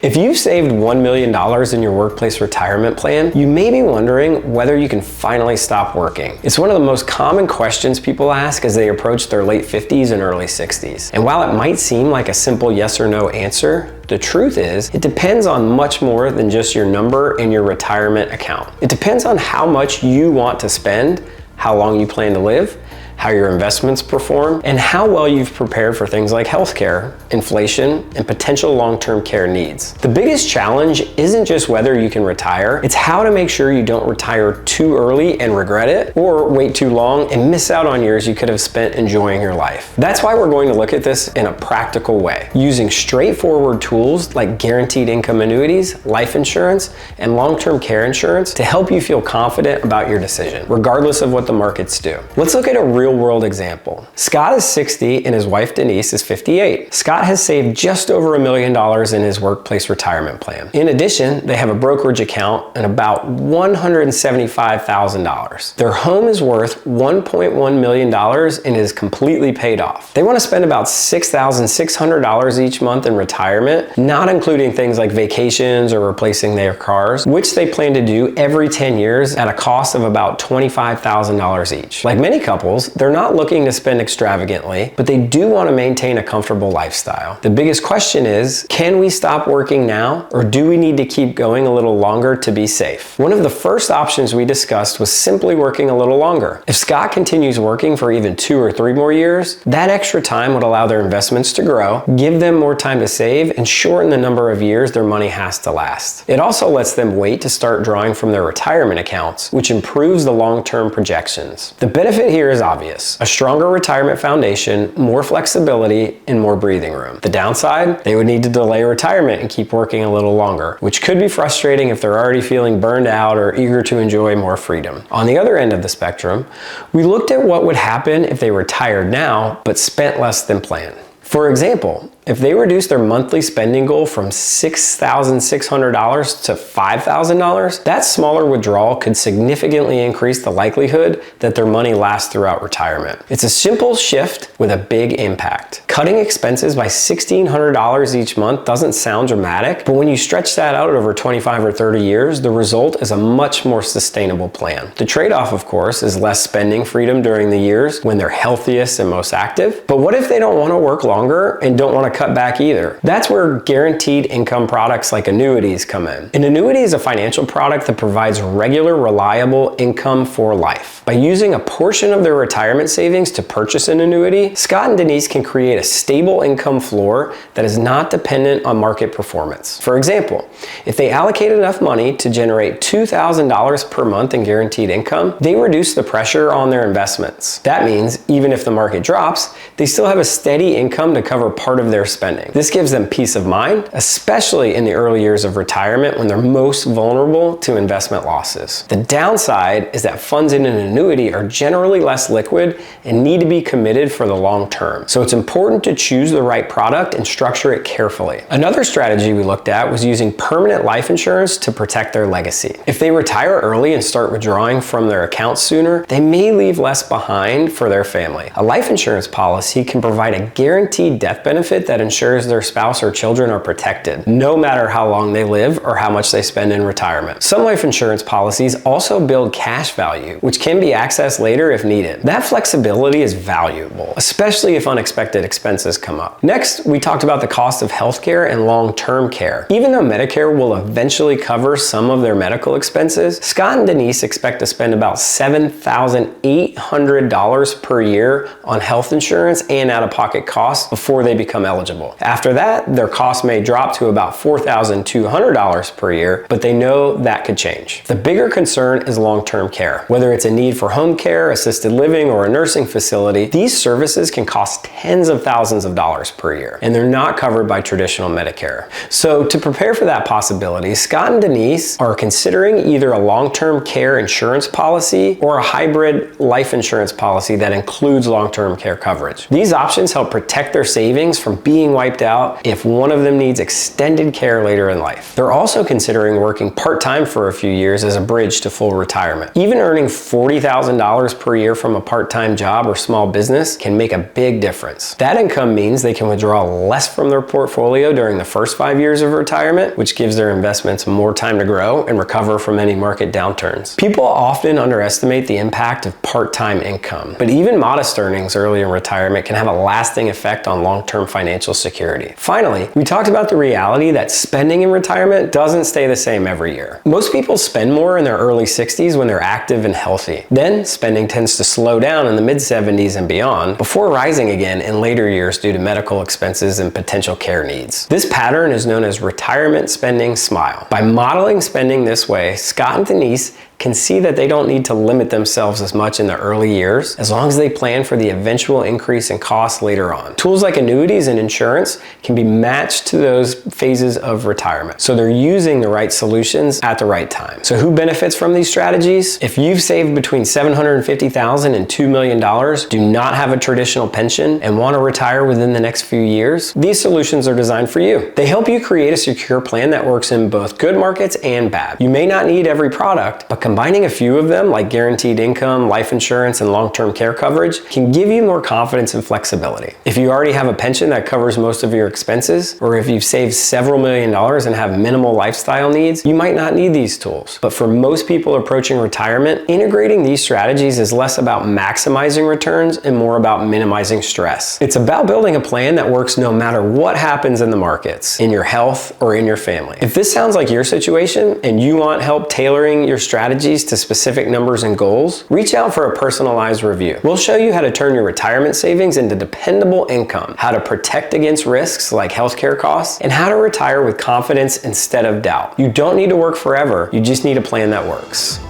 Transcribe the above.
If you've saved $1 million in your workplace retirement plan, you may be wondering whether you can finally stop working. It's one of the most common questions people ask as they approach their late 50s and early 60s. And while it might seem like a simple yes or no answer, the truth is, it depends on much more than just your number in your retirement account. It depends on how much you want to spend, how long you plan to live, how your investments perform, and how well you've prepared for things like healthcare, inflation, and potential long-term care needs. The biggest challenge isn't just whether you can retire, it's how to make sure you don't retire too early and regret it, or wait too long and miss out on years you could have spent enjoying your life. That's why we're going to look at this in a practical way, using straightforward tools like guaranteed income annuities, life insurance, and long-term care insurance to help you feel confident about your decision, regardless of what the markets do. Let's look at a real-world example. Scott is 60 and his wife Denise is 58. Scott has saved just over $1 million in his workplace retirement plan. In addition, they have a brokerage account and about $175,000. Their home is worth $1.1 million and is completely paid off. They want to spend about $6,600 each month in retirement, not including things like vacations or replacing their cars, which they plan to do every 10 years at a cost of about $25,000 each. Like many couples, they're not looking to spend extravagantly, but they do want to maintain a comfortable lifestyle. The biggest question is, can we stop working now, or do we need to keep going a little longer to be safe? One of the first options we discussed was simply working a little longer. If Scott continues working for even 2 or 3 more years, that extra time would allow their investments to grow, give them more time to save, and shorten the number of years their money has to last. It also lets them wait to start drawing from their retirement accounts, which improves the long-term projections. The benefit here is obvious. A stronger retirement foundation, more flexibility, and more breathing room. The downside? They would need to delay retirement and keep working a little longer, which could be frustrating if they're already feeling burned out or eager to enjoy more freedom. On the other end of the spectrum, we looked at what would happen if they retired now but spent less than planned. For example, if they reduce their monthly spending goal from $6,600 to $5,000, that smaller withdrawal could significantly increase the likelihood that their money lasts throughout retirement. It's a simple shift with a big impact. Cutting expenses by $1,600 each month doesn't sound dramatic, but when you stretch that out over 25 or 30 years, the result is a much more sustainable plan. The trade-off, of course, is less spending freedom during the years when they're healthiest and most active. But what if they don't want to work longer and don't want to cut back either? That's where guaranteed income products like annuities come in. An annuity is a financial product that provides regular, reliable income for life. By using a portion of their retirement savings to purchase an annuity, Scott and Denise can create a stable income floor that is not dependent on market performance. For example, if they allocate enough money to generate $2,000 per month in guaranteed income, they reduce the pressure on their investments. That means even if the market drops, they still have a steady income to cover part of their spending. This gives them peace of mind, especially in the early years of retirement when they're most vulnerable to investment losses. The downside is that funds in an annuity are generally less liquid and need to be committed for the long term. So it's important to choose the right product and structure it carefully. Another strategy we looked at was using permanent life insurance to protect their legacy. If they retire early and start withdrawing from their accounts sooner, they may leave less behind for their family. A life insurance policy can provide a guaranteed death benefit that ensures their spouse or children are protected, no matter how long they live or how much they spend in retirement. Some life insurance policies also build cash value, which can be accessed later if needed. That flexibility is valuable, especially if unexpected expenses come up. Next, we talked about the cost of healthcare and long-term care. Even though Medicare will eventually cover some of their medical expenses, Scott and Denise expect to spend about $7,800 per year on health insurance and out-of-pocket costs before they become eligible. After that, their costs may drop to about $4,200 per year, but they know that could change. The bigger concern is long-term care. Whether it's a need for home care, assisted living, or a nursing facility, these services can cost tens of thousands of dollars per year, and they're not covered by traditional Medicare. So to prepare for that possibility, Scott and Denise are considering either a long-term care insurance policy or a hybrid life insurance policy that includes long-term care coverage. These options help protect their savings from being wiped out if one of them needs extended care later in life. They're also considering working part-time for a few years as a bridge to full retirement. Even earning $40,000 per year from a part-time job or small business can make a big difference. That income means they can withdraw less from their portfolio during the first 5 years of retirement, which gives their investments more time to grow and recover from any market downturns. People often underestimate the impact of part-time income, but even modest earnings early in retirement can have a lasting effect on long-term financial security. Finally, we talked about the reality that spending in retirement doesn't stay the same every year. Most people spend more in their early 60s when they're active and healthy. Then spending tends to slow down in the mid-70s and beyond before rising again in later years due to medical expenses and potential care needs. This pattern is known as retirement spending smile. By modeling spending this way, Scott and Denise can see that they don't need to limit themselves as much in the early years as long as they plan for the eventual increase in costs later on. Tools like annuities and insurance can be matched to those phases of retirement, so they're using the right solutions at the right time. So who benefits from these strategies? If you've saved between $750,000 and $2 million, do not have a traditional pension, and want to retire within the next few years, these solutions are designed for you. They help you create a secure plan that works in both good markets and bad. You may not need every product, but combining a few of them, like guaranteed income, life insurance, and long-term care coverage, can give you more confidence and flexibility. If you already have a pension that covers most of your expenses, or if you've saved several million dollars and have minimal lifestyle needs, you might not need these tools. But for most people approaching retirement, integrating these strategies is less about maximizing returns and more about minimizing stress. It's about building a plan that works no matter what happens in the markets, in your health, or in your family. If this sounds like your situation and you want help tailoring your strategy to specific numbers and goals, reach out for a personalized review. We'll show you how to turn your retirement savings into dependable income, how to protect against risks like healthcare costs, and how to retire with confidence instead of doubt. You don't need to work forever, you just need a plan that works.